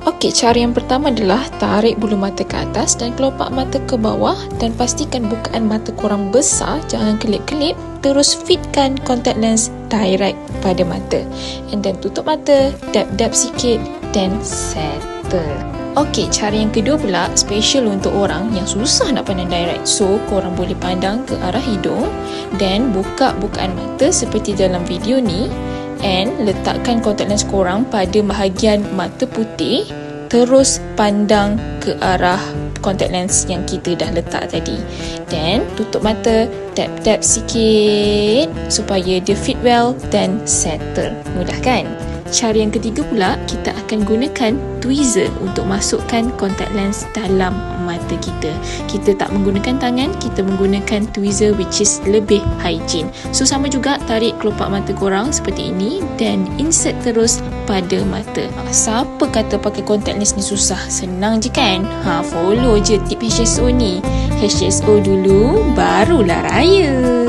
Okey, cara yang pertama adalah tarik bulu mata ke atas dan kelopak mata ke bawah dan pastikan bukaan mata korang besar, jangan kelip-kelip. Terus fitkan contact lens direct pada mata. And then tutup mata, dab-dab sikit dan settle. Okey, cara yang kedua pula special untuk orang yang susah nak pandang direct. So, korang boleh pandang ke arah hidung dan buka bukaan mata seperti dalam video ni. And letakkan contact lens korang pada bahagian mata putih, terus pandang ke arah contact lens yang kita dah letak tadi. Dan tutup mata, tap-tap sikit supaya dia fit well dan settle. Mudah kan? Cara yang ketiga pula, kita akan gunakan tweezer untuk masukkan contact lens dalam mata kita. Kita tak menggunakan tangan, kita menggunakan tweezer which is lebih hygiene. So sama juga, tarik kelopak mata korang seperti ini dan insert terus pada mata. Siapa kata pakai contact lens ni susah? Senang je kan? Follow je tip HSO ni. HSO dulu, barulah raya.